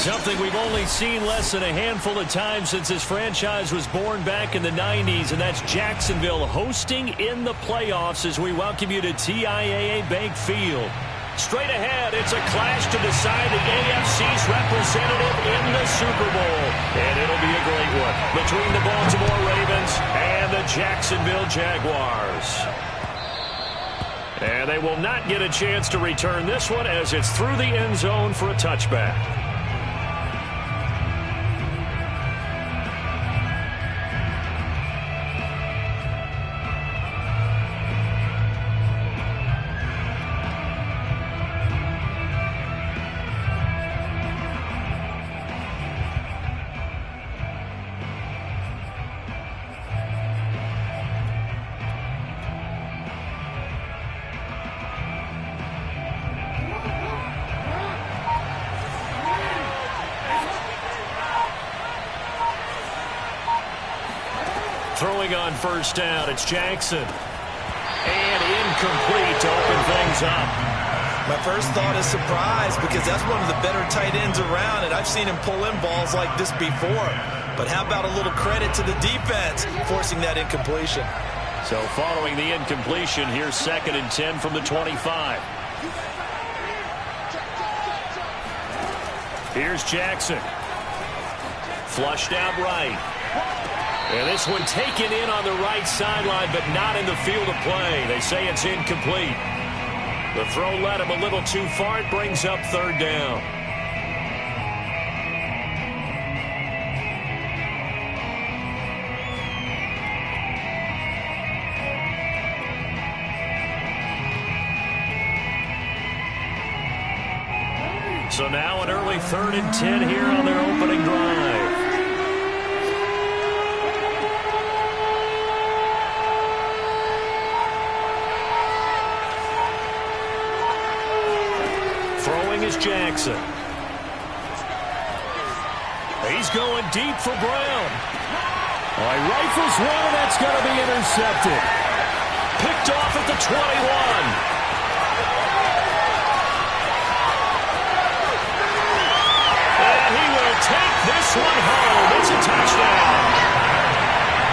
Something we've only seen less than a handful of times since this franchise was born back in the 90s, and that's Jacksonville hosting in the playoffs as we welcome you to TIAA Bank Field. Straight ahead, it's a clash to decide the AFC's representative in the Super Bowl. And it'll be a great one between the Baltimore Ravens and the Jacksonville Jaguars. And they will not get a chance to return this one as it's through the end zone for a touchback. Throwing on first down, it's Jackson. And incomplete to open things up. My first thought is surprise because that's one of the better tight ends around, and I've seen him pull in balls like this before. But how about a little credit to the defense forcing that incompletion? So following the incompletion, here's 2nd and 10 from the 25. Here's Jackson. Flushed out right. And this one taken in on the right sideline, but not in the field of play. They say it's incomplete. The throw led him a little too far. It brings up 3rd down. So now an early 3rd and 10 here on their opening drive. Is Jackson. He's going deep for Brown. He rifles one, and that's going to be intercepted. Picked off at the 21. And he will take this one home. It's a touchdown.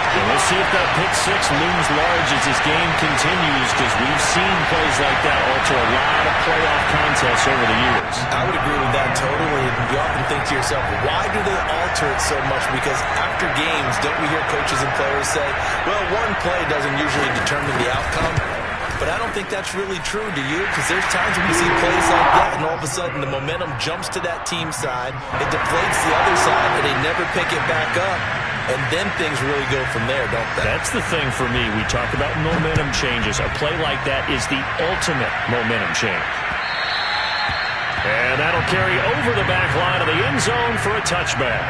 And we'll see if that pick six looms large as this game continues, because we've seen plays like that alter a lot of playoff contests over the years. I would agree with that totally. And you often think to yourself, why do they alter it so much? Because after games, don't we hear coaches and players say, well, one play doesn't usually determine the outcome? But I don't think that's really true, do you? Because there's times when we see plays like that, and all of a sudden the momentum jumps to that team side, it deflates the other side, and they never pick it back up. And then things really go from there, don't they? That's the thing for me. We talk about momentum changes. A play like that is the ultimate momentum change. And that'll carry over the back line of the end zone for a touchback.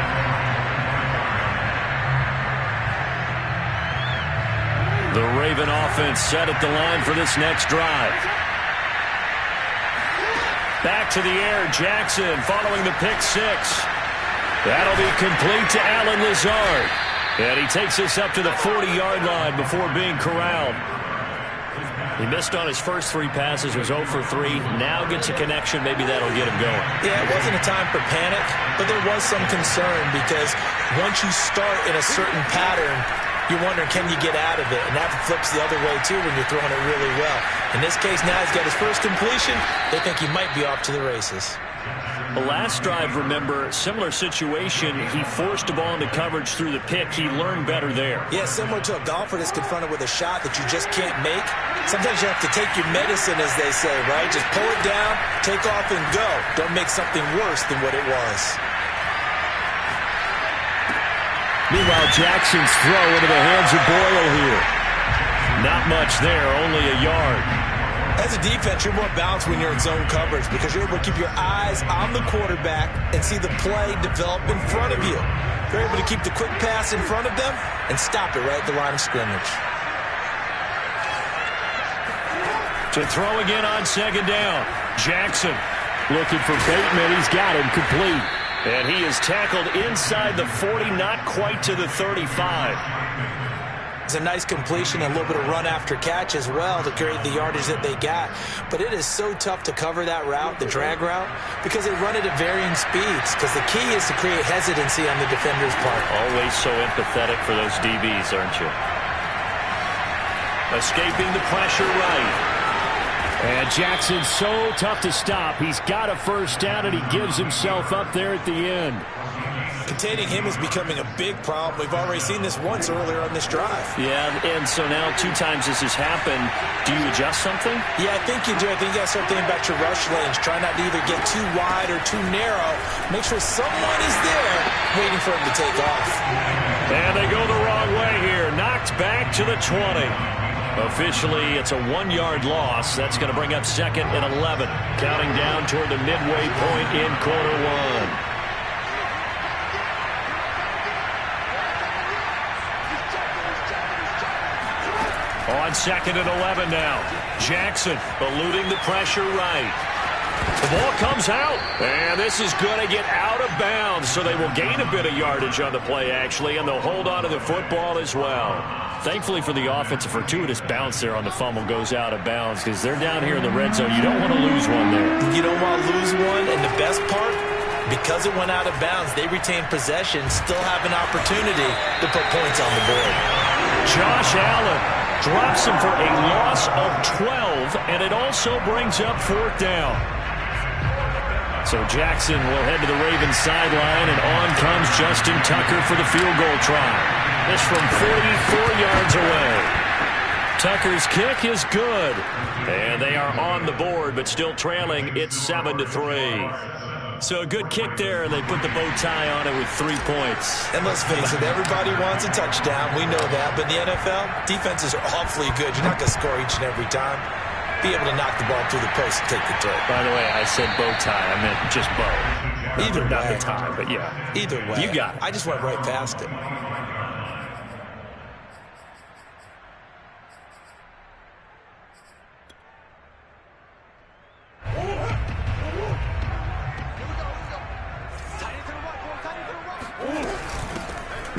The Raven offense set at the line for this next drive. Back to the air, Jackson following the pick six. That'll be complete to Allen Lazard. And he takes us up to the 40-yard line before being corralled. He missed on his first 3 passes, was 0 for 3. Now gets a connection. Maybe that'll get him going. Yeah, it wasn't a time for panic, but there was some concern because once you start in a certain pattern, you're wondering, can you get out of it? And that flips the other way, too, when you're throwing it really well. In this case, now he's got his first completion. They think he might be off to the races. The last drive, remember, similar situation. He forced the ball into coverage through the pick. He learned better there. Yeah, similar to a golfer that's confronted with a shot that you just can't make. Sometimes you have to take your medicine, as they say, right? Just pull it down, take off, and go. Don't make something worse than what it was. Meanwhile, Jackson's throw into the hands of Boyle here. Not much there, only a yard. As a defense, you're more balanced when you're in zone coverage because you're able to keep your eyes on the quarterback and see the play develop in front of you. You're able to keep the quick pass in front of them and stop it right at the line of scrimmage. To throw again on 2nd down. Jackson looking for Bateman. He's got him complete. And he is tackled inside the 40, not quite to the 35. It's a nice completion and a little bit of run after catch as well to create the yardage that they got. But it is so tough to cover that route, the drag route, because they run it at varying speeds. Because the key is to create hesitancy on the defender's part. Always so empathetic for those DBs, aren't you? Escaping the pressure right. And Jackson's so tough to stop. He's got a first down, and he gives himself up there at the end. Containing him is becoming a big problem. We've already seen this once earlier on this drive. Yeah, and so now 2 times this has happened. Do you adjust something? Yeah, I think you do. I think you got to start thinking about your rush lanes. Try not to either get too wide or too narrow. Make sure someone is there waiting for him to take off. And they go the wrong way here. Knocked back to the 20. Officially, it's a 1-yard loss. That's going to bring up 2nd and 11. Counting down toward the midway point in quarter 1. On 2nd and 11 now. Jackson eluding the pressure right. The ball comes out, and this is going to get out of bounds, so they will gain a bit of yardage on the play, actually, and they'll hold on to the football as well. Thankfully for the offense, a fortuitous bounce there on the fumble goes out of bounds because they're down here in the red zone. You don't want to lose one there. You don't want to lose one, and the best part, because it went out of bounds, they retain possession, still have an opportunity to put points on the board. Josh Allen drops him for a loss of 12, and it also brings up 4th down. So Jackson will head to the Ravens sideline, and on comes Justin Tucker for the field goal try. This from 44 yards away. Tucker's kick is good, and they are on the board, but still trailing. It's 7-3. So a good kick there, and they put the bow tie on it with 3 points. And let's face it, everybody wants a touchdown. We know that. But in the NFL, defenses are awfully good. You're not going to score each and every time. Be able to knock the ball through the post and take the throw. By the way, I said bow tie. I meant just bow. Either way. Not the tie, but yeah. Either way. You got it. I just went right past it.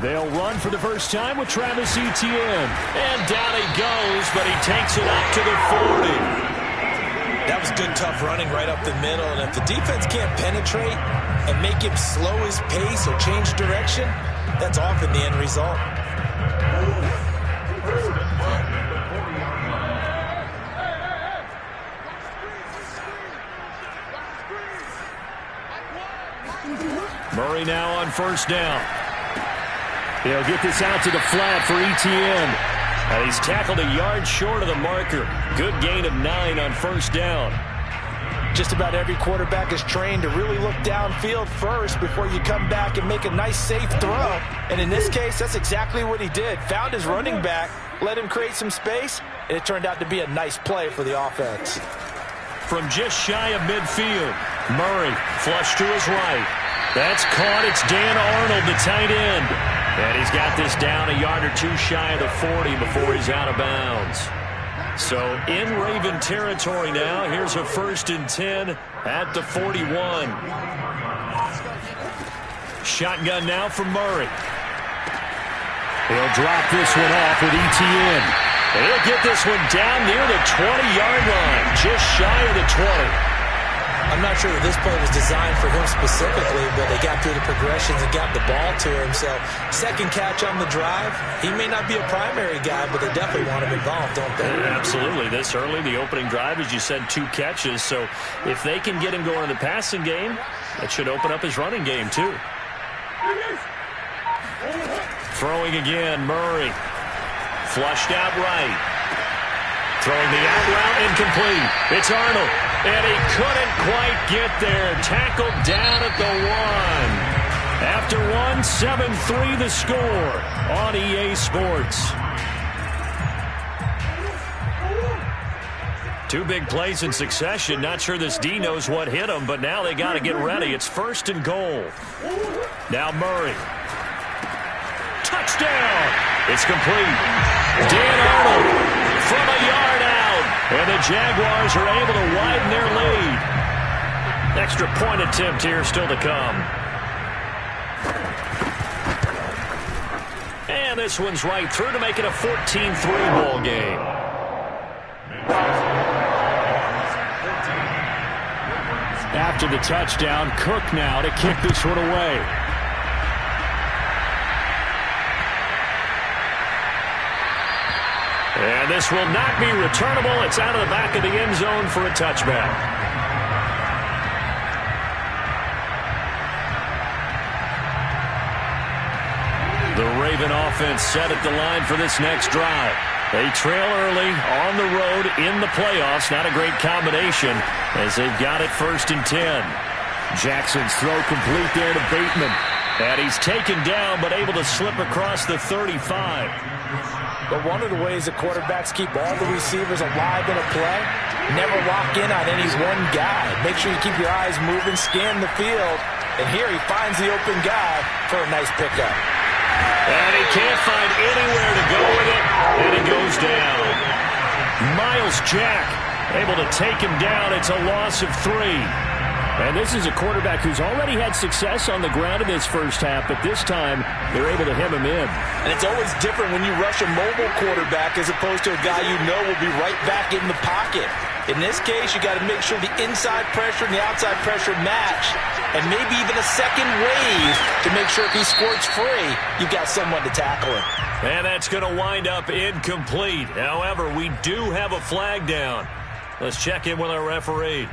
They'll run for the first time with Travis Etienne. And down he goes, but he takes it up to the 40. That was good, tough running right up the middle. And if the defense can't penetrate and make him slow his pace or change direction, that's often the end result. Murray now on first down. He'll get this out to the flat for Etienne. And he's tackled a yard short of the marker. Good gain of 9 on first down. Just about every quarterback is trained to really look downfield first before you come back and make a nice, safe throw. And in this case, that's exactly what he did. Found his running back, let him create some space, and it turned out to be a nice play for the offense. From just shy of midfield, Murray flush to his right. That's caught. It's Dan Arnold, the tight end. And he's got this down a yard or 2 shy of the 40 before he's out of bounds. So in Raven territory now. Here's a 1st and 10 at the 41. Shotgun now from Murray. He'll drop this one off with Etienne. And he'll get this one down near the 20-yard line, just shy of the 20. I'm not sure that this play was designed for him specifically, but they got through the progressions and got the ball to him. So second catch on the drive. He may not be a primary guy, but they definitely want him involved, don't they? Absolutely. This early, the opening drive, as you said, 2 catches. So if they can get him going in the passing game, that should open up his running game too. Throwing again, Murray. Flushed out right. Throwing the out route, incomplete. It's Arnold. And he couldn't quite get there. Tackled down at the 1. After 1, 7-3 the score on EA Sports. 2 big plays in succession. Not sure this D knows what hit him, but now they got to get ready. It's 1st and goal. Now Murray. Touchdown. It's complete. Dan Arnold from a yard out. And the Jaguars are able to widen their lead. Extra point attempt here still to come. And And this one's right through to make it a 14-3 ball game. After the touchdown, Cook now to kick this one away. And this will not be returnable. It's out of the back of the end zone for a touchback. The Raven offense set at the line for this next drive. They trail early on the road in the playoffs. Not a great combination as they've got it 1st and 10. Jackson's throw complete there to Bateman. And he's taken down but able to slip across the 35. But one of the ways that quarterbacks keep all the receivers alive in a play, never lock in on any one guy. Make sure you keep your eyes moving, scan the field. And here he finds the open guy for a nice pickup. And he can't find anywhere to go with it, and he goes down. Myles Jack able to take him down. It's a loss of 3. And this is a quarterback who's already had success on the ground in this first half, but this time they're able to hem him in. And it's always different when you rush a mobile quarterback as opposed to a guy you know will be right back in the pocket. In this case, you got to make sure the inside pressure and the outside pressure match, and maybe even a second wave to make sure if he squirts free, you've got someone to tackle him. And that's going to wind up incomplete. However, we do have a flag down. Let's check in with our referee.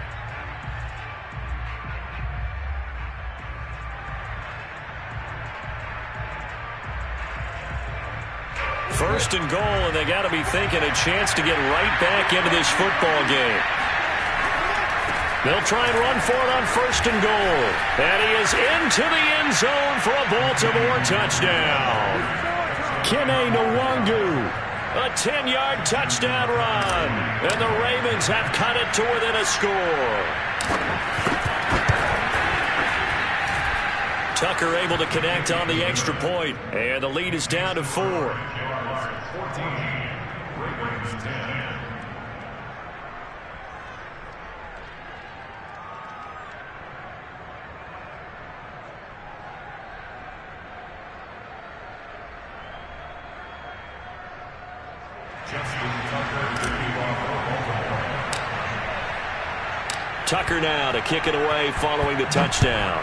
First and goal, and they got to be thinking a chance to get right back into this football game. They'll try and run for it on 1st and goal. And he is into the end zone for a Baltimore touchdown. Kene Nwangu, a 10-yard touchdown run. And the Ravens have cut it to within a score. Tucker able to connect on the extra point, and the lead is down to 4. Tucker now to kick it away following the touchdown.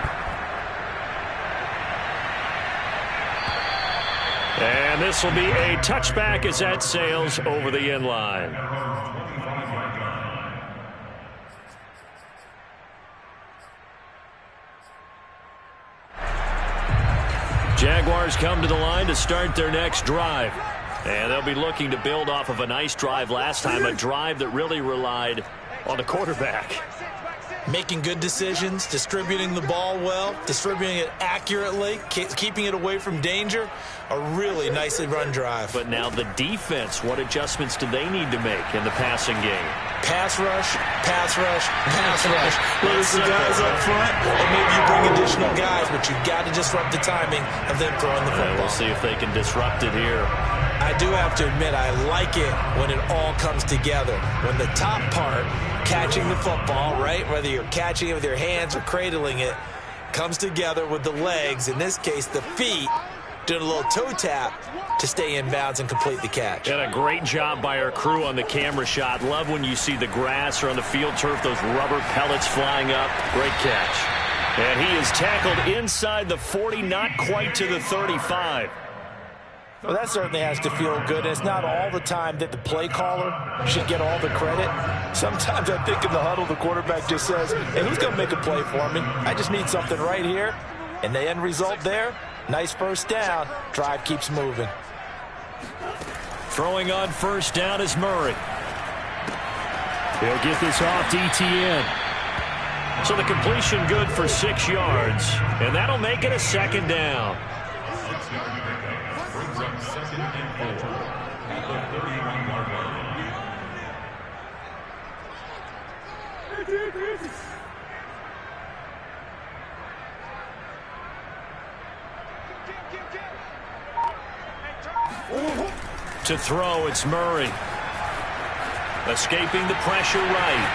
And this will be a touchback as that sails over the end line. Jaguars come to the line to start their next drive. And they'll be looking to build off of a nice drive last time, a drive that really relied on the quarterback. Making good decisions, distributing the ball well, distributing it accurately, keeping it away from danger. A really nicely run drive. But now the defense, what adjustments do they need to make in the passing game? Pass rush, pass rush, pass rush. Whether it's the guys up front or maybe you bring additional guys, but you've got to disrupt the timing of them throwing the football. We'll see if they can disrupt it here. I do have to admit, I like it when it all comes together. When the top part, catching the football, right, whether you're catching it with your hands or cradling it, comes together with the legs, in this case the feet, doing a little toe tap to stay in bounds and complete the catch. And a great job by our crew on the camera shot. Love when you see the grass or on the field turf, those rubber pellets flying up. Great catch. And he is tackled inside the 40, not quite to the 35. Well, that certainly has to feel good. And it's not all the time that the play caller should get all the credit. Sometimes I think in the huddle, the quarterback just says, hey, who's going to make a play for me? I just need something right here. And the end result there, nice first down. Drive keeps moving. Throwing on first down is Murray. He'll get this off to Etienne. So the completion good for 6 yards. And that'll make it a second down. To throw, it's Murray. Escaping the pressure right.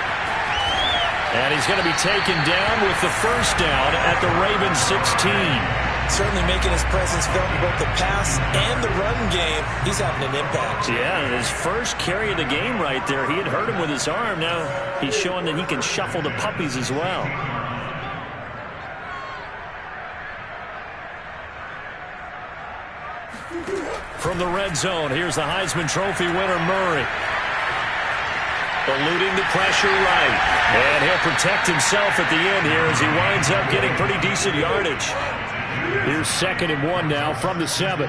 And he's going to be taken down with the first down at the Ravens 16. certainly making his presence felt in both the pass and the run game. He's having an impact. Yeah, his first carry of the game right there. He had hurt him with his arm. Now he's showing that he can shuffle the puppies as well. From the red zone, here's the Heisman Trophy winner, Murray. Eluding the pressure right. And he'll protect himself at the end here as he winds up getting pretty decent yardage. Here's 2nd and 1 now from the 7.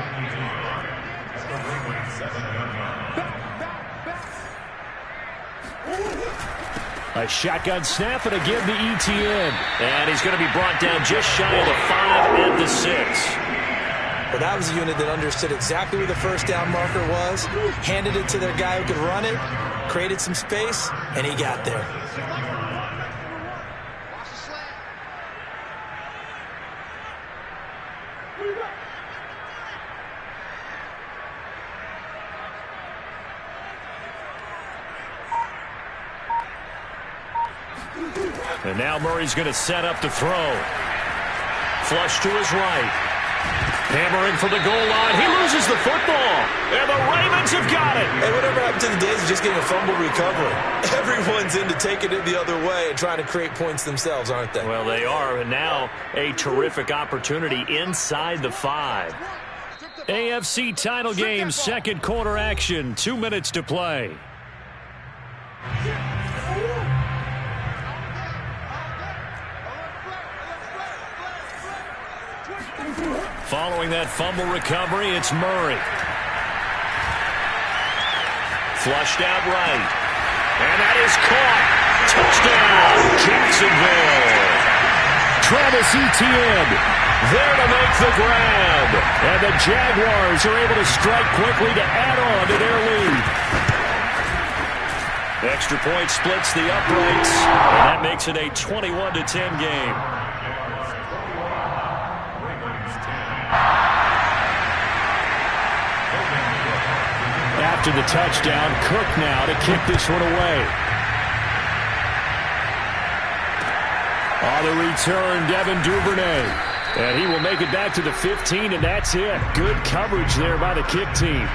A shotgun snap and again the ETN. And he's going to be brought down just shy of the 5 at the 6. But that was a unit that understood exactly where the first down marker was, handed it to their guy who could run it, created some space, and he got there. And now Murray's going to set up to throw. Flush to his right. Hammering for the goal line. He loses the football. And the Ravens have got it. Hey, whatever happened to the days of just getting a fumble recovery? Everyone's into taking it the other way and trying to create points themselves, aren't they? Well, they are. And now a terrific opportunity inside the 5. AFC title game, 2nd quarter action. 2 minutes to play. Following that fumble recovery, it's Murray. Flushed out right. And that is caught. Touchdown, Jacksonville. Travis Etienne there to make the grab. And the Jaguars are able to strike quickly to add on to their lead. Extra point splits the uprights. And that makes it a 21-10 game. After the touchdown, Cook now to kick this one away. On the return, Devin Duvernay. And he will make it back to the 15, and that's it. Good coverage there by the kick team.